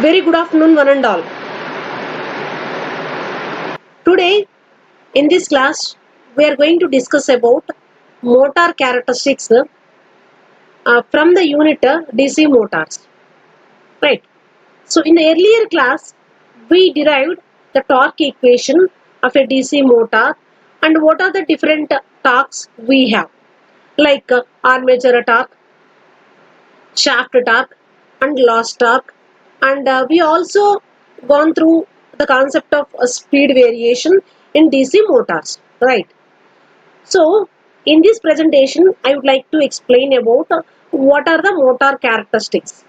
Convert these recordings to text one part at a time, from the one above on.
Very good afternoon, one and all. Today, in this class, we are going to discuss about motor characteristics from the unit DC motors. Right. So, in the earlier class, we derived the torque equation of a DC motor and what are the different torques we have, like armature torque, shaft torque, and loss torque. And we also gone through the concept of speed variation in DC motors, right? So, in this presentation, I would like to explain about what are the motor characteristics,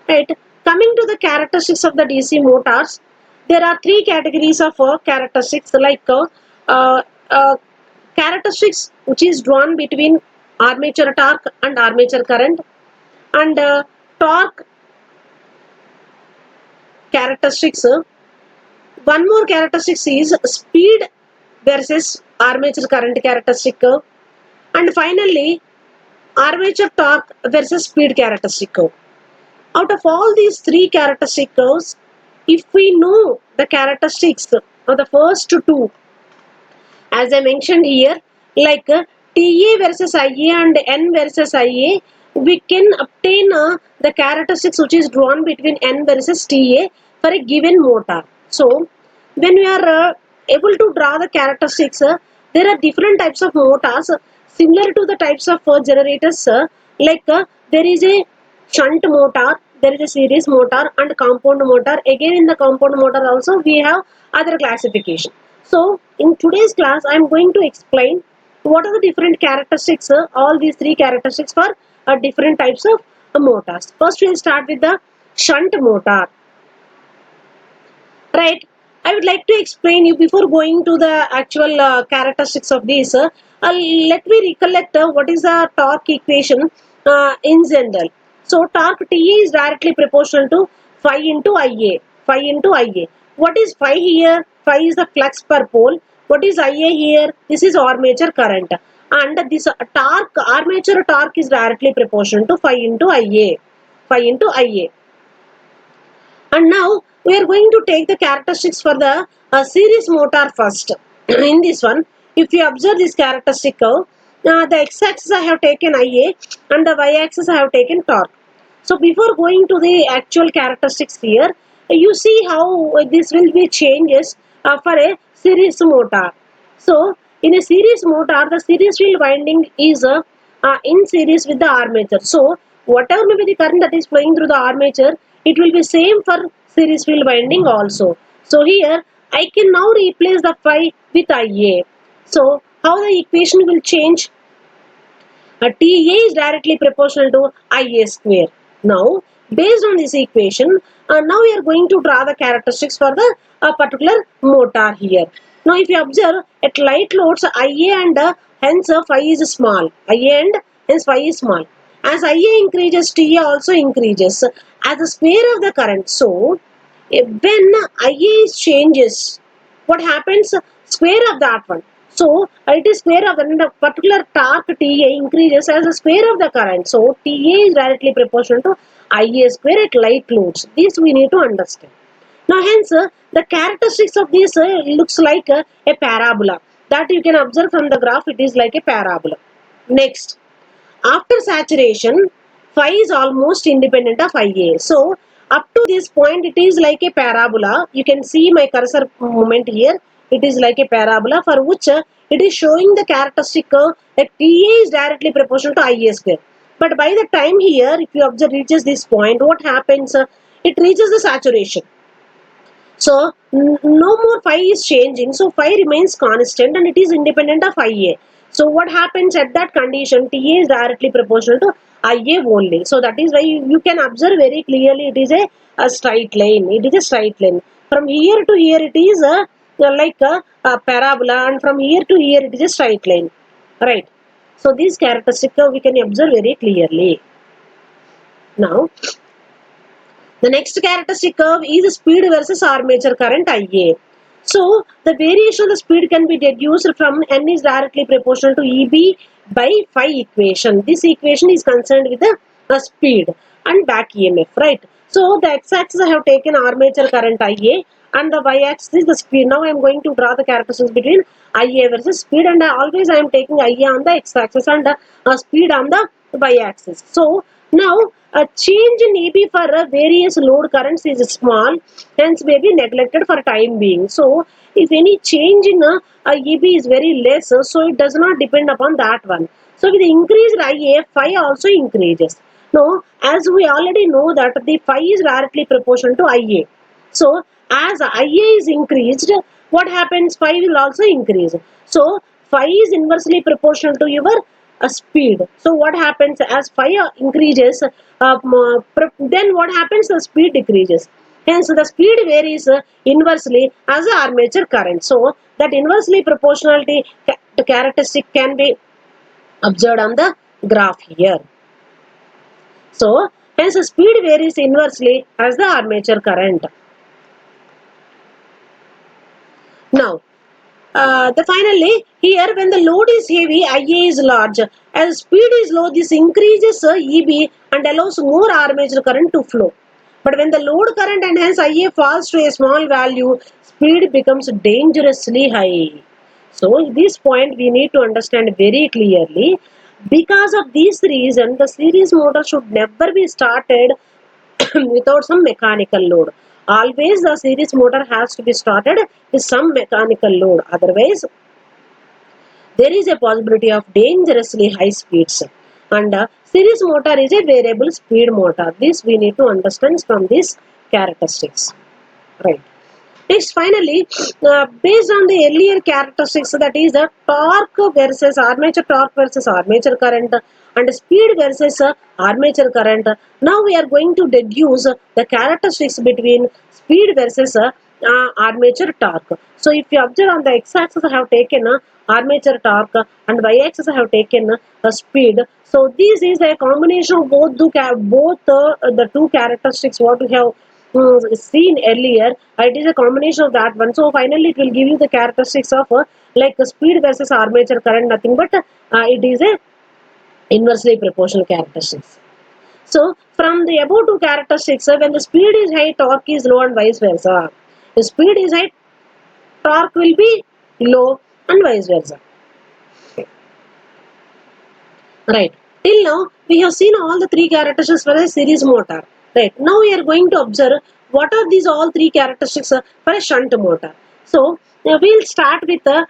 right? Coming to the characteristics of the DC motors, there are three categories of characteristics, like uh, uh, characteristics which is drawn between armature torque and armature current, and torque characteristics. One more characteristics is speed versus armature current characteristic curve, and finally armature torque versus speed characteristic curve. Out of all these three characteristic curves, if we know the characteristics of the first two, as I mentioned here, like TA versus IA and N versus IA, we can obtain the characteristics which is drawn between N versus TA for a given motor. So, when we are able to draw the characteristics, there are different types of motors similar to the types of generators, like there is a shunt motor, there is a series motor and compound motor. Again, in the compound motor also we have other classification. So, in today's class, I am going to explain what are the different characteristics, all these three characteristics for different types of motors. First, we will start with the shunt motor. Right. I would like to explain you before going to the actual characteristics of these. Let me recollect what is the torque equation in general. So, torque T is directly proportional to phi into Ia. Phi into Ia. What is phi here? Phi is the flux per pole. What is Ia here? This is armature current. And this torque, armature torque is directly proportional to phi into Ia. Phi into Ia. And now we are going to take the characteristics for the series motor first. In this one, if you observe this characteristic curve, the x-axis I have taken Ia and the y-axis I have taken torque. So before going to the actual characteristics here, you see how this will be changes for a series motor. So in a series motor, the series field winding is in series with the armature. So whatever may be the current that is flowing through the armature, it will be same for series field winding also. So here I can now replace the phi with Ia. So how the equation will change? TA is directly proportional to Ia square. Now, based on this equation, now we are going to draw the characteristics for the particular motor here. Now, if you observe at light loads, Ia and hence phi is small. Ia and hence phi is small. As Ia increases, TA also increases as the square of the current. So, when Ia changes, what happens? Square of that one. So it is square of the particular torque TA increases as the square of the current. So TA is directly proportional to Ia square at light loads. This we need to understand. Now hence the characteristics of this looks like a parabola. That you can observe from the graph, it is like a parabola. Next, after saturation, phi is almost independent of Ia. So up to this point it is like a parabola. You can see my cursor movement here. It is like a parabola for which it is showing the characteristic curve that TA is directly proportional to Ia square. But by the time here, if you observe reaches this point, what happens? It reaches the saturation. So no more phi is changing. So phi remains constant and it is independent of Ia. So what happens at that condition? TA is directly proportional to Ia only. So that is why you can observe very clearly it is a straight line. It is a straight line. From here to here it is like a parabola, and from here to here it is a straight line. Right. So these characteristics we can observe very clearly. Now the next characteristic curve is speed versus armature current Ia. So the variation of the speed can be deduced from N is directly proportional to EB by phi equation. This equation is concerned with the speed. and back EMF, right? So the x-axis I have taken armature current IA, and the y-axis is the speed. Now I am going to draw the characteristics between IA versus speed, and always I am taking IA on the x-axis and speed on the y-axis. So now a change in EB for various load currents is small, hence may be neglected for time being. So if any change in EB is very less, so it does not depend upon that one. So with increased IA, phi also increases. Now, as we already know that the phi is directly proportional to IA. So, as IA is increased, what happens? Phi will also increase. So, phi is inversely proportional to your speed. So, what happens as phi increases? Then what happens? The speed decreases. Hence, the speed varies inversely as the armature current. So, that inversely proportionality characteristic can be observed on the graph here. So, hence speed varies inversely as the armature current. Now, finally, here when the load is heavy, IA is large. As speed is low, this increases EB and allows more armature current to flow. But when the load current and hence IA falls to a small value, speed becomes dangerously high. So, this point we need to understand very clearly. Because of this reason, the series motor should never be started without some mechanical load. Always the series motor has to be started with some mechanical load. Otherwise, there is a possibility of dangerously high speeds. And series motor is a variable speed motor. This we need to understand from these characteristics. Right. Next, finally, based on the earlier characteristics, that is the torque versus armature current and speed versus armature current. Now we are going to deduce the characteristics between speed versus armature torque. So if you observe on the x-axis I have taken armature torque and y-axis I have taken speed. So this is a combination of both the two characteristics what we have seen earlier. It is a combination of that one. So finally it will give you the characteristics of like speed versus armature current, nothing but it is a inversely proportional characteristics. So from the above two characteristics, when the speed is high, torque is low and vice versa. The speed is high, torque will be low and vice versa. Right. Till now, we have seen all the three characteristics for a series motor. Right. Now we are going to observe what are these all three characteristics for a shunt motor. So we'll start with the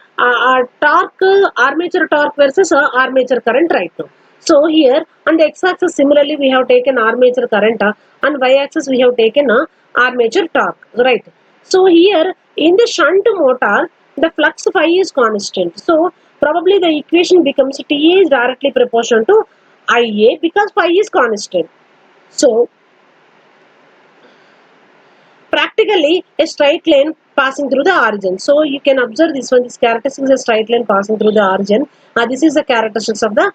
torque, armature torque versus armature current right now. So here on the x-axis similarly we have taken armature current, and y-axis we have taken armature torque. Right. So here in the shunt motor, the flux phi is constant. So probably the equation becomes TA is directly proportional to IA because phi is constant. So practically a straight line passing through the origin. So you can observe this one. This characteristic is a straight line passing through the origin. This is the characteristics of the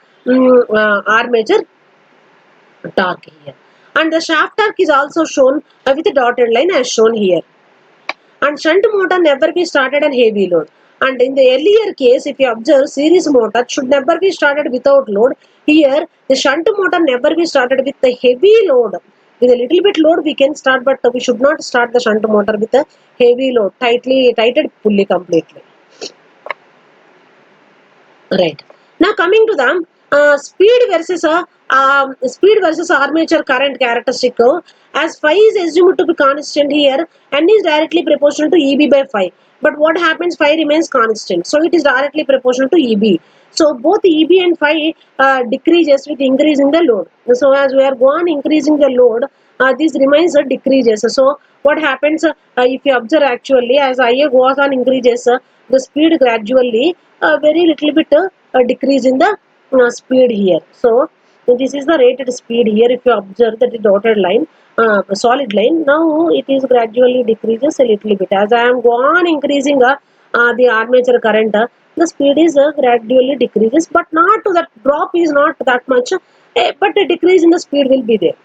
armature torque here. And the shaft torque is also shown with a dotted line as shown here. And shunt motor never be started on heavy load. And in the earlier case, if you observe, series motor should never be started without load. Here, the shunt motor never be started with the heavy load. With a little bit load we can start, but we should not start the shunt motor with a heavy load, tighted pulley completely. Right. Now coming to the speed versus armature current characteristic curve. As phi is assumed to be constant here, n is directly proportional to EB by phi. But what happens? Phi remains constant, so it is directly proportional to EB. So both EB and phi decreases with increasing the load. So as we are going increasing the load, this remains decreases. So what happens if you observe actually as IA goes on increases, the speed gradually very little bit decrease in the speed here. So this is the rated speed here. If you observe that the dotted line, solid line, now it is gradually decreases a little bit. As I am go on increasing the armature current, the speed is gradually decreases, but not to that drop is not that much, but a decrease in the speed will be there.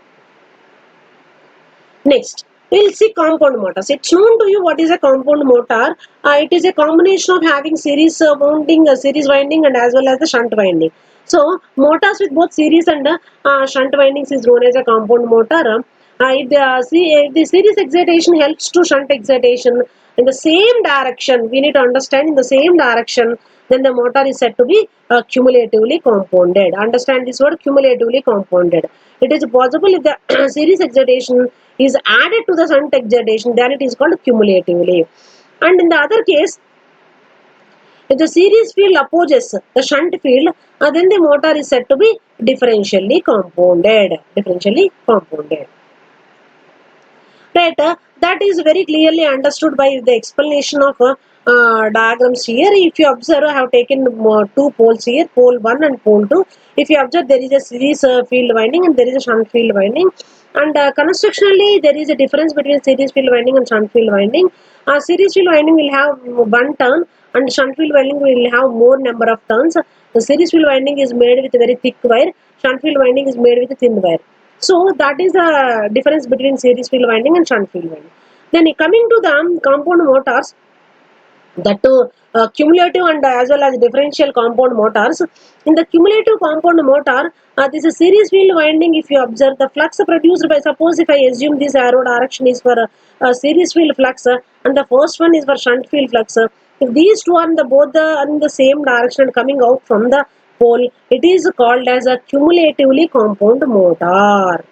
Next, we will see compound motors. It's known to you what is a compound motor. It is a combination of having series winding, and as well as the shunt winding. So motors with both series and shunt windings is known as a compound motor. If the series excitation helps to shunt excitation in the same direction, we need to understand in the same direction, then the motor is said to be cumulatively compounded. Understand this word, cumulatively compounded. It is possible if the series excitation is added to the shunt excitation, then it is called cumulatively. And in the other case, if the series field opposes the shunt field, then the motor is said to be differentially compounded. Differentially compounded. Right, that is very clearly understood by the explanation of diagrams here. If you observe, I have taken two poles here, pole 1 and pole 2. If you observe, there is a series field winding and there is a shunt field winding. And constructionally, there is a difference between series field winding and shunt field winding. Series field winding will have one turn and shunt field winding will have more number of turns. The series field winding is made with a very thick wire, shunt field winding is made with a thin wire. So that is the difference between series field winding and shunt field winding. Then coming to the compound motors, that cumulative and as well as differential compound motors. In the cumulative compound motor, this is series field winding. If you observe the flux produced by, suppose if I assume this arrow direction is for series field flux and the first one is for shunt field flux. If these two are in the both the in the same direction coming out from the pole, it is called as a cumulatively compound motor.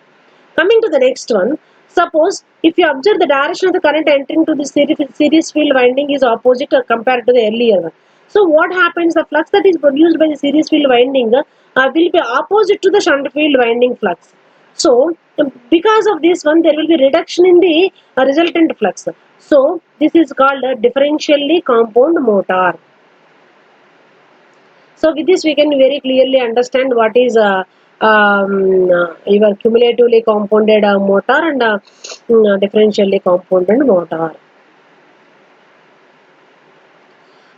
Coming to the next one, suppose if you observe the direction of the current entering to the series field winding is opposite compared to the earlier one. So what happens? The flux that is produced by the series field winding will be opposite to the shunt field winding flux. So because of this one, there will be reduction in the resultant flux. So this is called a differentially compound motor. So with this, we can very clearly understand what is your cumulatively compounded motor and differentially compounded motor.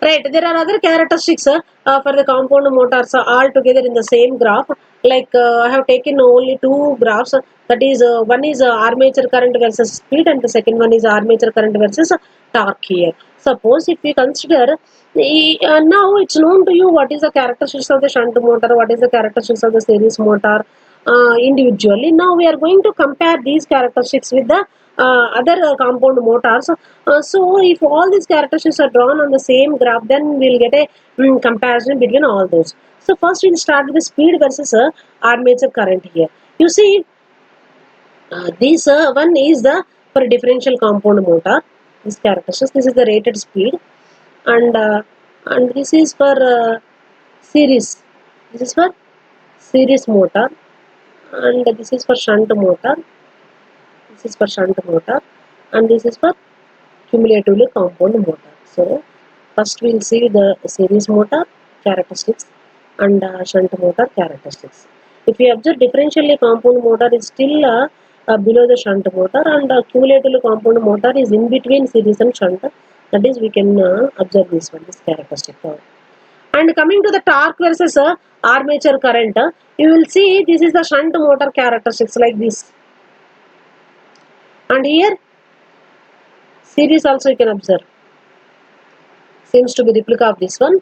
Right, there are other characteristics for the compound motors all together in the same graph. Like I have taken only two graphs. That is, one is armature current versus speed, and the second one is armature current versus torque here. Suppose if we consider now it's known to you what is the characteristics of the shunt motor, what is the characteristics of the series motor individually. Now we are going to compare these characteristics with the other compound motors. So if all these characteristics are drawn on the same graph, then we'll get a comparison between all those. So first we'll start with the speed versus armature current here. You see, this one is the for differential compound motor. This characteristics. This is the rated speed, and this is for series. This is for series motor, and this is for shunt motor. This is for shunt motor, and this is for cumulatively compound motor. So first we'll see the series motor characteristics and shunt motor characteristics. If we observe differentially compound motor is still below the shunt motor, and cumulatively compound motor is in between series and shunt. That is, we can observe this one, this characteristic. And coming to the torque versus armature current, you will see this is the shunt motor characteristics like this. And here series also you can observe. Seems to be replica of this one.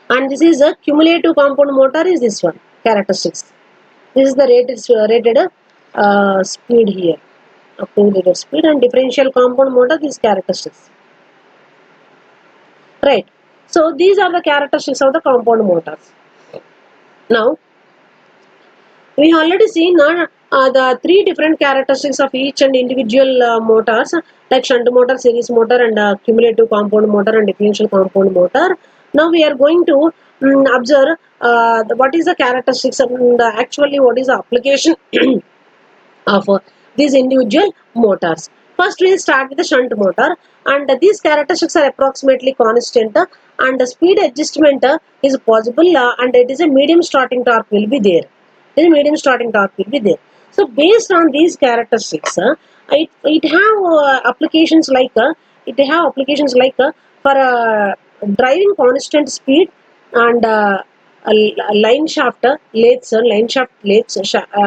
And this is a cumulative compound motor is this one characteristics. This is the rated speed here, up to rated speed, and differential compound motor these characteristics. Right. So these are the characteristics of the compound motors. Now we already seen the three different characteristics of each and individual motors, like shunt motor, series motor, and cumulative compound motor and differential compound motor. Now we are going to observe what is the characteristics and actually what is the application of these individual motors. First we will start with the shunt motor, and these characteristics are approximately constant, and the speed adjustment is possible, and it is a medium starting torque will be there. Then medium starting torque will be there. So based on these characteristics, it have applications like for driving constant speed and line shaft lathes,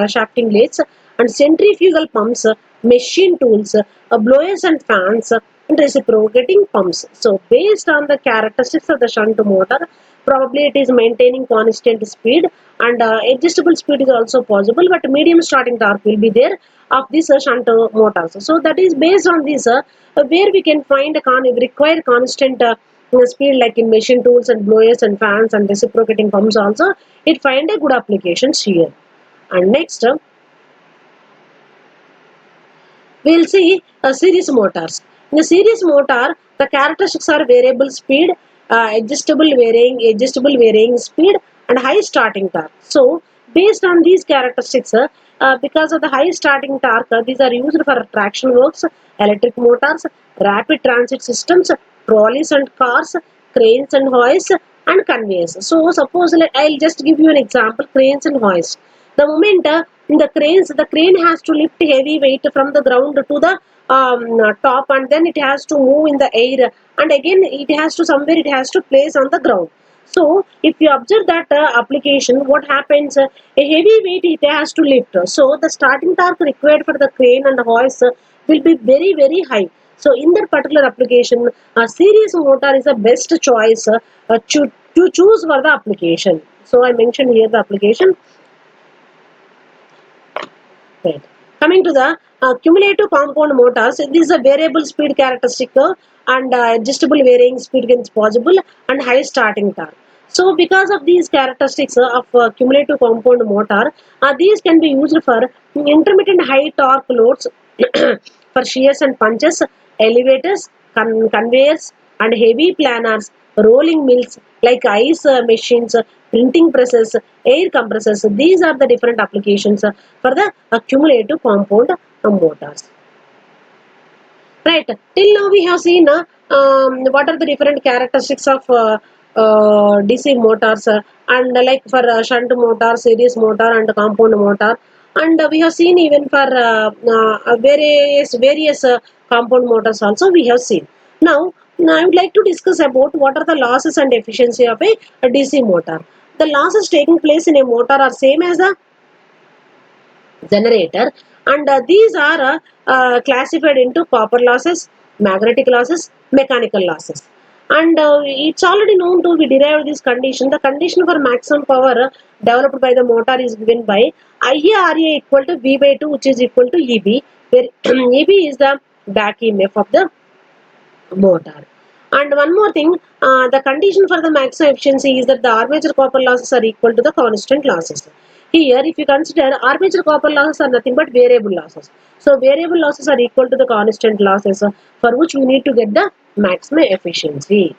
shafting lathes, and centrifugal pumps, machine tools, blowers and fans, and reciprocating pumps. So based on the characteristics of the shunt motor, Probably it is maintaining constant speed, and adjustable speed is also possible, but medium starting torque will be there of this shunt motors. So that is based on this where we can find a required constant speed, like in machine tools and blowers and fans and reciprocating pumps also it find a good applications here. And next we'll see series motors. In the series motor, the characteristics are variable speed, adjustable varying speed, and high starting torque. So, based on these characteristics, because of the high starting torque, these are used for traction works, electric motors, rapid transit systems, trolleys and cars, cranes and hoists, and conveyors. So, suppose I'll just give you an example: cranes and hoists. The moment the crane has to lift heavy weight from the ground to the top, and then it has to move in the air, and again it has to somewhere it has to place on the ground. So if you observe that application, what happens? A heavy weight it has to lift. So the starting torque required for the crane and hoist will be very very high. So in that particular application, a series motor is the best choice to choose for the application. So I mentioned here the application. Right. Coming to the cumulative compound motors, this is a variable speed characteristic and adjustable varying speed is possible and high starting torque. So, because of these characteristics of cumulative compound motor, these can be used for intermittent high torque loads for shears and punches, elevators, conveyors, and heavy planers, rolling mills like ice machines, printing presses, air compressors. These are the different applications for the cumulative compound motors. Right. Till now we have seen what are the different characteristics of DC motors and like for shunt motor, series motor, and compound motor. And we have seen even for various compound motors also we have seen. Now I would like to discuss about what are the losses and efficiency of a DC motor. The losses taking place in a motor are same as a generator, and these are classified into copper losses, magnetic losses, mechanical losses. And it's already known to be derived this condition. The condition for maximum power developed by the motor is given by IARA equal to V by 2, which is equal to EB, where EB is the back EMF of the motor. And one more thing, the condition for the maximum efficiency is that the armature copper losses are equal to the constant losses. Here, if you consider armature copper losses are nothing but variable losses. So, variable losses are equal to the constant losses for which we need to get the maximum efficiency.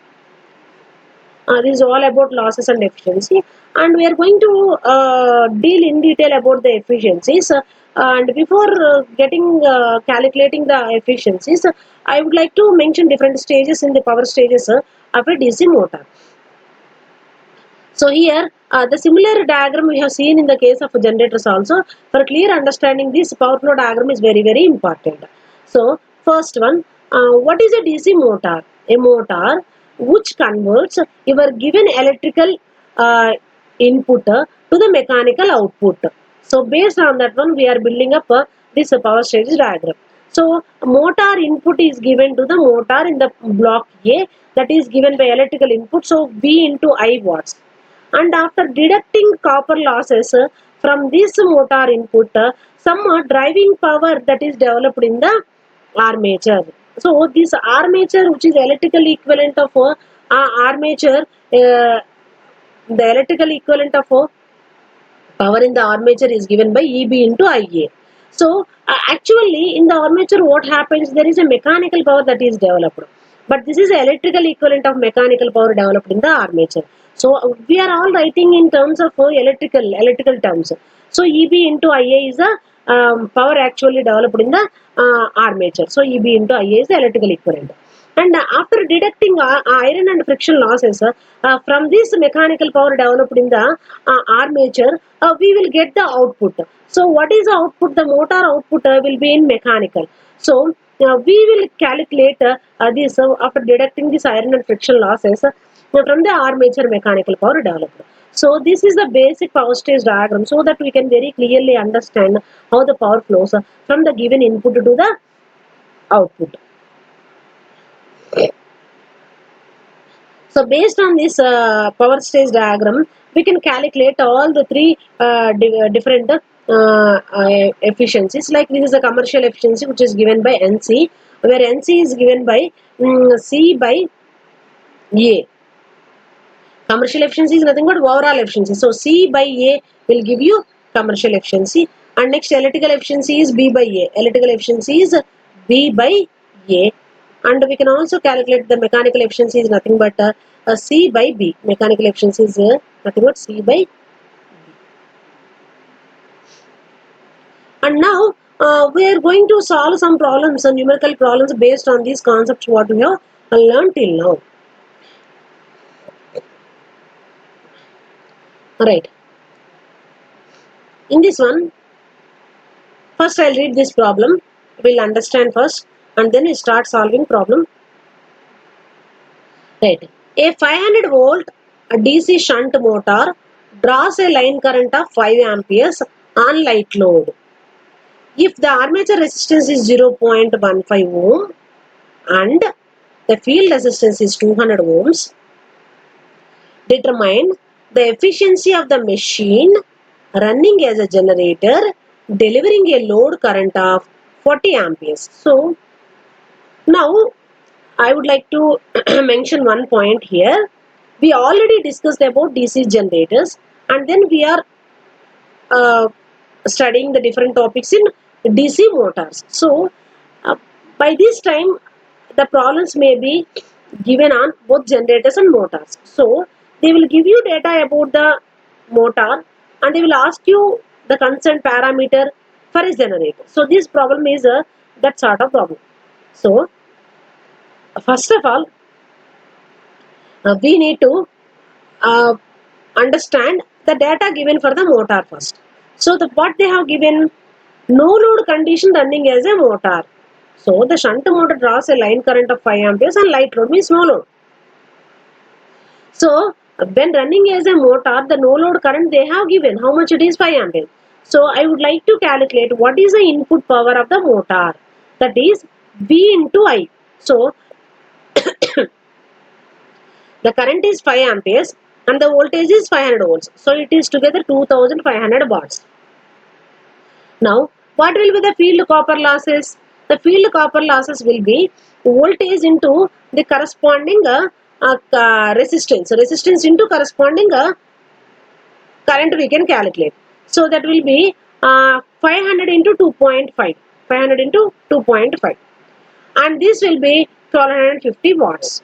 This is all about losses and efficiency, and we are going to deal in detail about the efficiencies. And before getting calculating the efficiencies, I would like to mention different stages in the power stages of a DC motor. So here, the similar diagram we have seen in the case of generators also. For clear understanding, this power flow diagram is very very important. So first one, what is a DC motor? A motor which converts your given electrical input to the mechanical output. So based on that one, we are building up this power stage diagram. So motor input is given to the motor in the block A, that is given by electrical input. So V into I watts, and after deducting copper losses from this motor input, some driving power that is developed in the armature. So this armature, which is electrical equivalent of armature, the electrical equivalent of power in the armature is given by EB into IA. So actually in the armature what happens, there is a mechanical power that is developed, but this is the electrical equivalent of mechanical power developed in the armature. So we are all writing in terms of electrical terms. So EB into IA is the power actually developed in the armature. So EB into IA is the electrical equivalent. And after deducting iron and friction losses from this mechanical power developed in the armature, we will get the output. So what is the output? The motor output will be in mechanical. So we will calculate this after deducting this iron and friction losses from the armature mechanical power developed. So this is the basic power stage diagram, so that we can very clearly understand how the power flows from the given input to the output. So based on this power stage diagram, we can calculate all the three different efficiencies. Like this is a commercial efficiency which is given by NC, where NC is given by C by A. Commercial efficiency is nothing but overall efficiency. So C by A will give you commercial efficiency. And next electrical efficiency is B by A. Electrical efficiency is B by A. And we can also calculate the mechanical efficiency is nothing but C by B. Mechanical efficiency is nothing but C by B. And now we are going to solve some problems, numerical problems based on these concepts what we have learned till now. Right. In this one, first I'll read this problem. We'll understand first and then we start solving problem. Right. A 500 volt DC shunt motor draws a line current of 5 amperes on light load. If the armature resistance is 0.15 ohm and the field resistance is 200 ohms, determine the efficiency of the machine running as a generator delivering a load current of 40 amperes. So now I would like to mention one point here. We already discussed about DC generators and then we are uh, studying the different topics in DC motors. So uh, by this time the problems may be given on both generators and motors. So they will give you data about the motor and they will ask you the concerned parameter for a generator. So this problem is that sort of problem. So first of all, we need to uh, understand the data given for the motor first. So what they have given, no load condition running as a motor. So the shunt motor draws a line current of 5 amperes and light load means no load. So when running as a motor, the no load current they have given, how much it is 5 amperes. So I would like to calculate what is the input power of the motor, that is V into I. So the current is 5 amperes and the voltage is 500 volts. So it is together 2500 watts. Now what will be the field copper losses? The field copper losses will be voltage into the corresponding resistance. Resistance into corresponding current we can calculate. So that will be 500 into 2.5. 500 into 2.5. And this will be 1250 watts.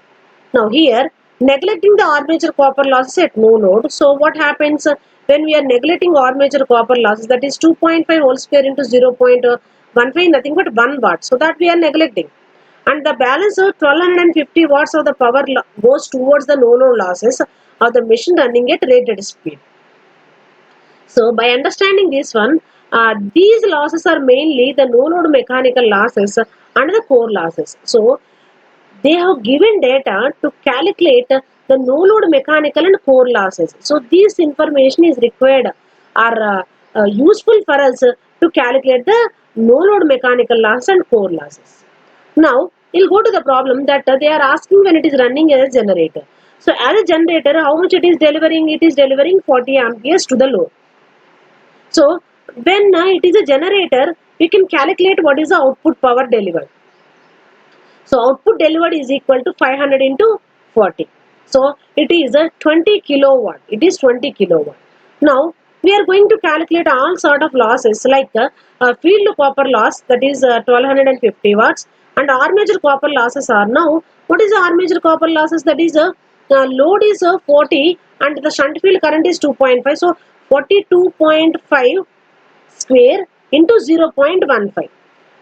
Now here, neglecting the armature copper losses at no load. So what happens when we are neglecting armature copper losses, that is 2.5 whole square into 0.15, nothing but 1 watt. So that we are neglecting. And the balance of 1250 watts of the power goes towards the no load losses of the machine running at rated speed. So by understanding this one, these losses are mainly the no load mechanical losses and the core losses. So they have given data to calculate the no load mechanical and core losses. So this information is required or useful for us to calculate the no load mechanical loss and core losses. Now we'll go to the problem that they are asking when it is running as a generator. So as a generator, how much it is delivering? It is delivering 40 amperes to the load. So when it is a generator, we can calculate what is the output power delivered. So output delivered is equal to 500 into 40. So it is a 20 kilowatt. It is 20 kilowatt. Now we are going to calculate all sort of losses like field copper loss, that is 1250 watts, and armature copper losses are now. What is the armature copper losses? That is load is 40 and the shunt field current is 2.5. So 42.5 square into 0.15.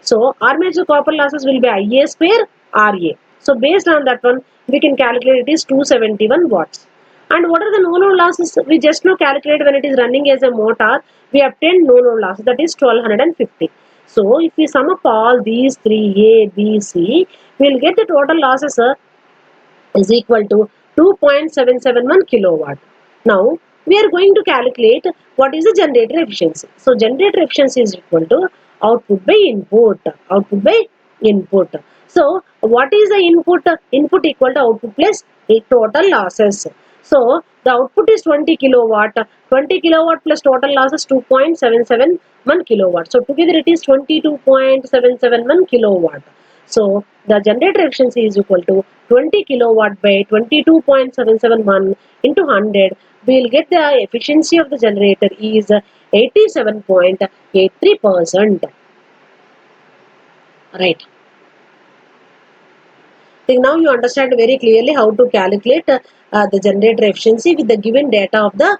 So armature copper losses will be Ia square Ra. So based on that one, we can calculate it is 271 watts. And what are the no load losses? We just now calculate when it is running as a motor, we obtain no load losses, that is 1250. So if we sum up all these three, A, B, C, we will get the total losses is equal to 2.771 kilowatt. Now we are going to calculate what is the generator efficiency. So generator efficiency is equal to output by input. Output by input. So what is the input? Input equal to output plus total losses. So the output is 20 kilowatt. 20 kilowatt plus total losses 2.771 kilowatt. So together it is 22.771 kilowatt. So the generator efficiency is equal to 20 kilowatt by 22.771 into 100. We will get the efficiency of the generator is 87.83%. Right. So now you understand very clearly how to calculate the generator efficiency with the given data of the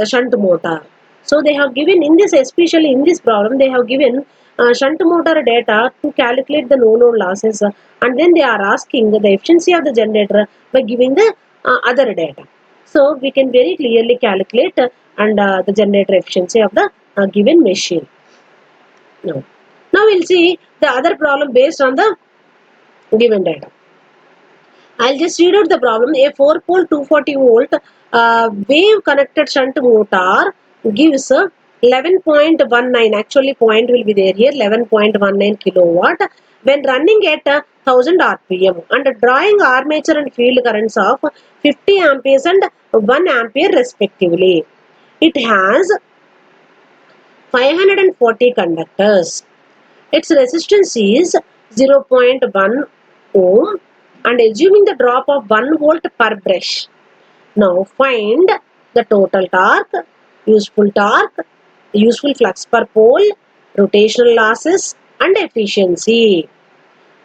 shunt motor. So they have given in this, especially in this problem, they have given shunt motor data to calculate the no-load losses, and then they are asking the efficiency of the generator by giving the other data. So we can very clearly calculate and the generator efficiency of the given machine. Now we'll see the other problem based on the given data. I'll just read out the problem. A 4-pole 240 volt wave connected shunt motor gives 11.19. Actually, point will be there here, 11.19 kilowatt when running at 1000 rpm and drawing armature and field currents of 50 amperes and 1 ampere respectively. It has 540 conductors. Its resistance is 0.1 ohm and assuming the drop of 1 volt per brush. Now find the total torque, useful flux per pole, rotational losses and efficiency.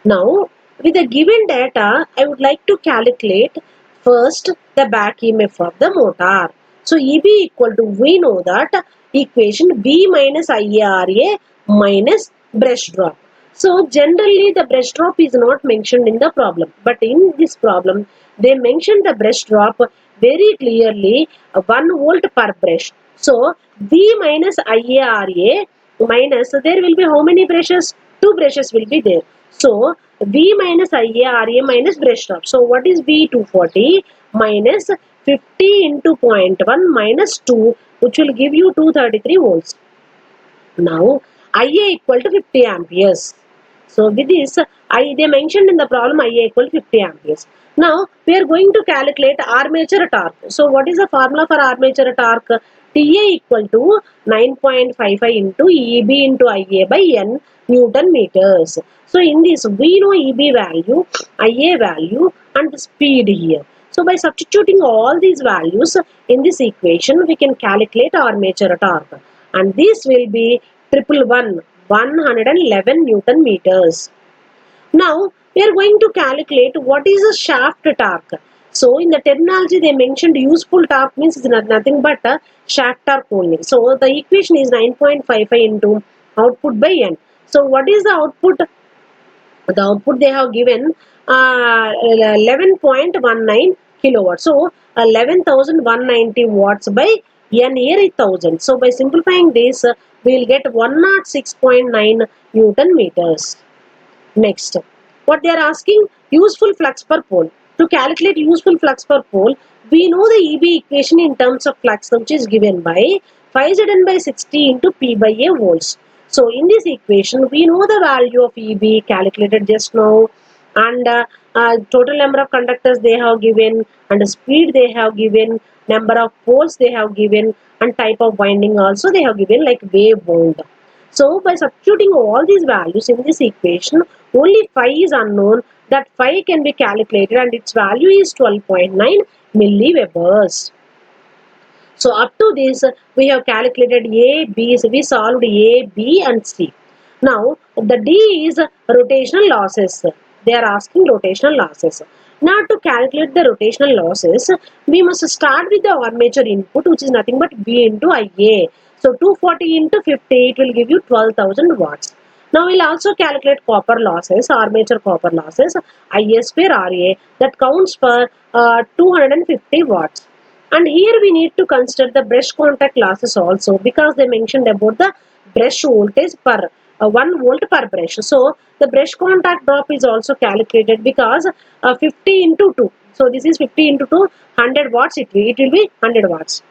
Now with the given data, I would like to calculate first the back EMF of the motor. So EB equal to, we know that equation B minus IARA minus brush drop. So generally the brush drop is not mentioned in the problem, but in this problem they mentioned the brush drop very clearly, 1 volt per brush. So B minus IARA minus, there will be how many brushes? 2 brushes will be there. So V minus IARA minus brush drop. So what is V? 240 minus 50 into 0.1 minus 2, which will give you 233 volts. Now IA equal to 50 amperes. So with this, they mentioned in the problem IA equal to 50 amperes. Now we are going to calculate armature torque. So what is the formula for armature torque? TA equal to 9.55 into EB into IA by N Newton meters. So in this, we know EB value, IA value and the speed here. So by substituting all these values in this equation, we can calculate armature torque. And this will be 111 Newton meters. Now we are going to calculate what is a shaft torque. So in the terminology they mentioned useful torque means it's nothing but a shaft torque only. So the equation is 9.55 into output by N. So what is the output? The output they have given 11.19 kilowatts. So 11,190 watts by N here is 1000. So by simplifying this, we will get 106.9 Newton meters. Next, what they are asking, useful flux per pole. To calculate useful flux per pole, we know the EB equation in terms of flux, which is given by 5Zn by 60 into P by A volts. So in this equation, we know the value of EB calculated just now, and total number of conductors they have given, and the speed they have given, number of poles they have given, and type of winding also they have given, like wave wound. So by substituting all these values in this equation, only phi is unknown. That phi can be calculated and its value is 12.9 milliwebers. So up to this, we have calculated A, B, so we solved A, B and C. Now the D is rotational losses. They are asking rotational losses. Now to calculate the rotational losses, we must start with the armature input, which is nothing but B into IA. So 240 into 50, it will give you 12,000 watts. Now we'll also calculate copper losses, armature copper losses, IA square RA, that counts for 250 watts. And here we need to consider the brush contact losses also, because they mentioned about the brush voltage per 1 volt per brush. So the brush contact drop is also calculated, because 50 into 2. So this is 50 into 2, 100 watts it will be 100 watts.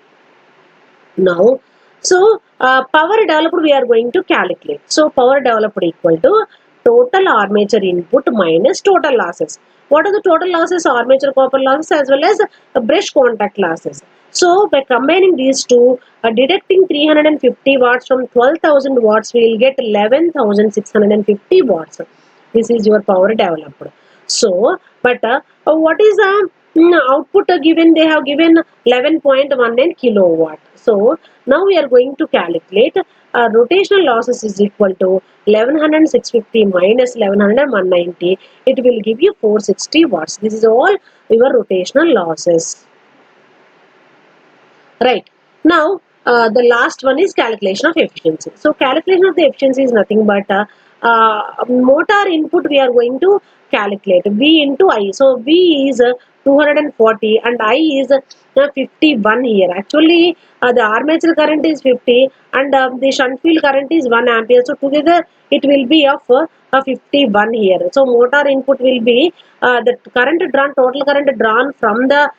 Now, so power developed we are going to calculate. So power developed equal to total armature input minus total losses. What are the total losses? Armature copper losses as well as brush contact losses. So by combining these two, deducting 350 watts from 12,000 watts, we will get 11,650 watts. This is your power developed. So, but what is the output given? They have given 11.19 kilowatt. So now we are going to calculate rotational losses is equal to 11,650 minus 11,190. It will give you 460 watts. This is all your rotational losses. Right. Now, the last one is calculation of efficiency. So, calculation of the efficiency is nothing but motor input we are going to calculate V into I. So, V is 240 and I is 51 here. Actually, the armature current is 50 and the shunt field current is 1 ampere. So, together it will be of 51 here. So, motor input will be the current drawn, total current drawn from the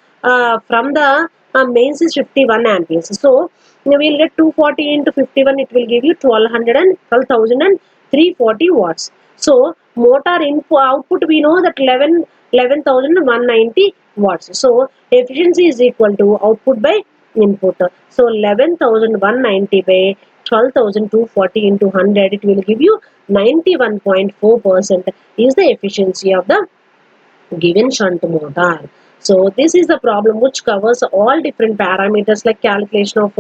mains is 51 amperes. So we will get 240 into 51. It will give you 12,340 watts. So motor input output we know that 11,190 watts. So efficiency is equal to output by input. So 11,190 by 12,240 into 100. It will give you 91.4% is the efficiency of the given shunt motor. So this is the problem which covers all different parameters like calculation of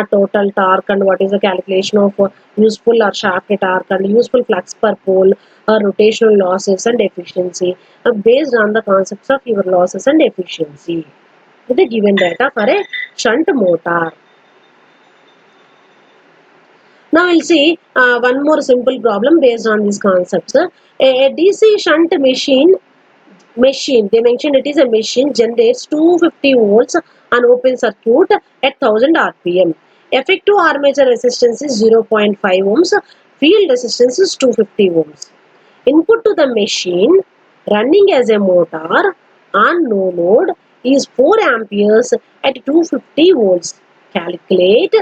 total torque and what is the calculation of useful or shaft torque and useful flux per pole, rotational losses and efficiency based on the concepts of your losses and efficiency with the given data for a shunt motor. Now we'll see one more simple problem based on these concepts. A DC shunt machine, they mentioned it is a machine, generates 250 volts on open circuit at 1000 rpm. Effective armature resistance is 0.5 ohms, field resistance is 250 ohms. Input to the machine running as a motor on no load is 4 amperes at 250 volts. Calculate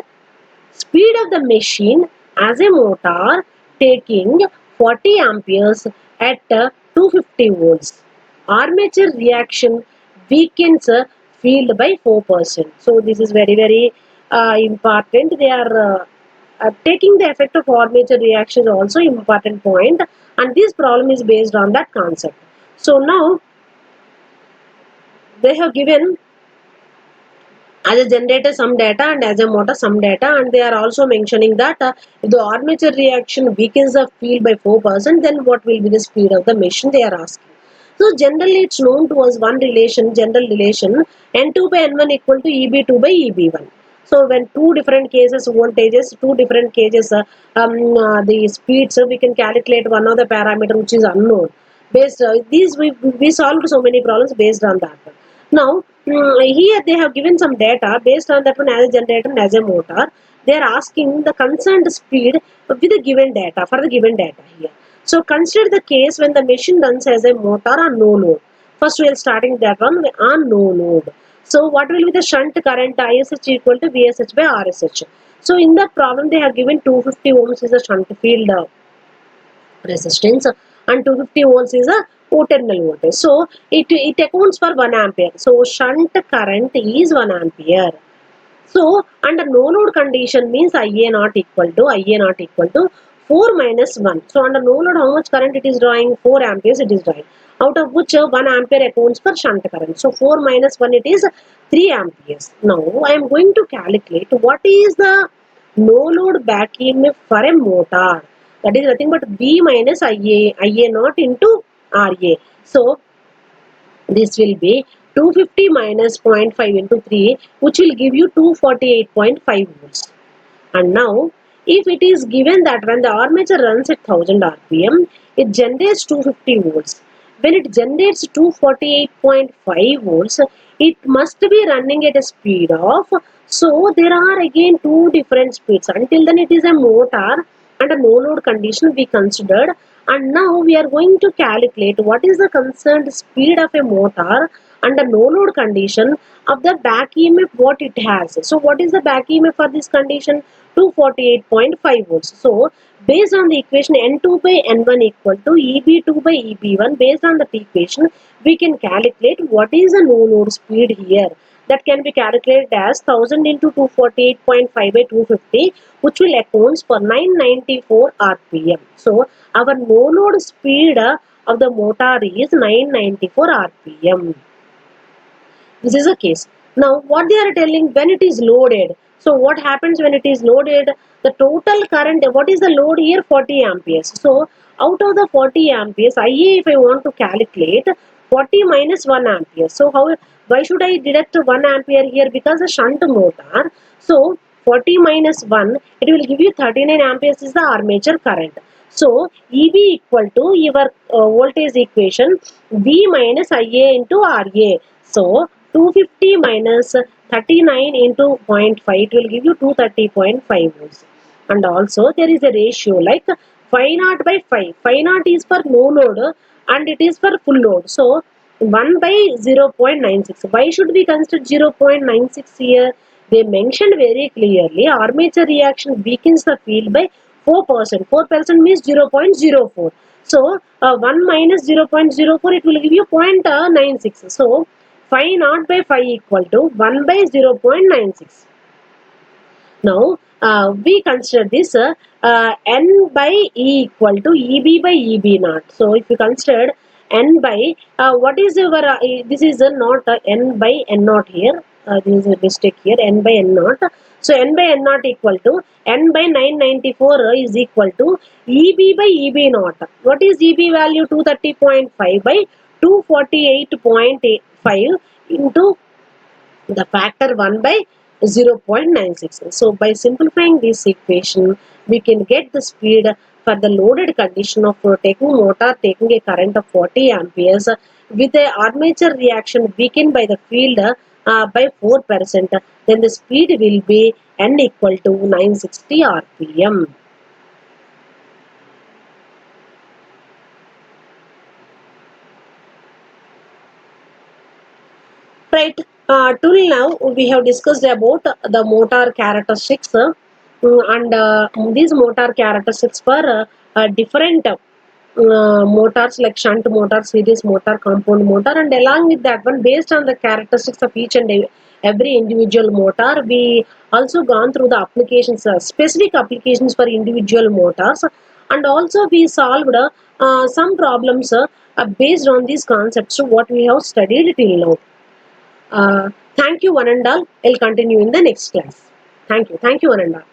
speed of the machine as a motor taking 40 amperes at 250 volts. Armature reaction weakens field by 4%. So this is very important. They are taking the effect of armature reaction is also important point, and this problem is based on that concept. So now they have given as a generator some data and as a motor some data, and they are also mentioning that if the armature reaction weakens the field by 4%, then what will be the speed of the machine they are asking. So generally it's known to us one relation, general relation, N2 by N1 equal to EB2 by EB1. So when two different cases voltages, two different cases the speeds, we can calculate one of the parameter which is unknown. Based these we solved so many problems based on that. Now here they have given some data based on that one as a generator and as a motor. They are asking the concerned speed with the given data for the given data here. So consider the case when the machine runs as a motor on no load. First we are starting that one on no load. So what will be the shunt current ISH equal to VSH by RSH. So in the problem they have given 250 ohms is the shunt field resistance and 250 volts is a terminal voltage. So it accounts for 1 ampere. So shunt current is 1 ampere. So under no load condition means IA not equal to 4 minus 1. So under no load how much current it is drawing? 4 amperes it is drawing. Out of which 1 ampere accounts for shunt current. So 4 minus 1 it is 3 amperes. Now I am going to calculate what is the no load back EMF for a motor. That is nothing but V minus IA not into RA. So this will be 250 minus 0.5 into 3, which will give you 248.5 volts. And now if it is given that when the armature runs at 1000 rpm, it generates 250 volts. When it generates 248.5 volts, it must be running at a speed of, so there are again two different speeds. Until then it is a motor and a no load condition we considered, and now we are going to calculate what is the concerned speed of a motor under no load condition of the back EMF what it has. So what is the back EMF for this condition? 248.5 volts. So based on the equation N2 by N1 equal to EB2 by EB1, based on that equation we can calculate what is the no load speed here. That can be calculated as 1000 into 248.5 by 250, which will accounts for 994 rpm. So our no load speed of the motor is 994 rpm. This is a case. Now what they are telling, when it is loaded, so what happens when it is loaded? The total current, what is the load here? 40 amperes. So out of the 40 amperes, IA, if I want to calculate 40 minus 1 ampere. So why should I deduct 1 ampere here? Because a shunt motor. So 40 minus 1, it will give you 39 amperes is the armature current. So EB equal to your voltage equation V minus IA into RA. So 250 minus 39 into 0.5, it will give you 230.5 volts. And also there is a ratio like 5 naught by 5. 5 naught is for no load and it is for full load. So 1 by 0.96. Why should we consider 0.96 here? They mentioned very clearly armature reaction weakens the field by 4%. 4% means 0.04. So 1 minus 0.04, it will give you 0.96. So 5 naught by 5 equal to 1 by 0.96. Now we consider this N by E equal to EB by EB naught. So if you consider N by what is your this is not N by N naught here. This is a mistake here. N by N naught. So N by N naught equal to N by 994 is equal to EB by EB naught. What is EB value? 230.5 by 248.5 into the factor 1 by 0.96. So by simplifying this equation, we can get the speed for the loaded condition of taking motor taking a current of 40 amperes with the armature reaction weakened by the field by 4%. Then the speed will be N equal to 960 rpm. Right. Till now we have discussed about the motor characteristics and these motor characteristics for different motors like shunt motor, series motor, compound motor, and along with that one, based on the characteristics of each and every individual motor, we also gone through the applications, specific applications for individual motors, and also we solved some problems based on these concepts. So what we have studied till now. Thank you, one and all. I'll continue in the next class. Thank you. Thank you, one and all.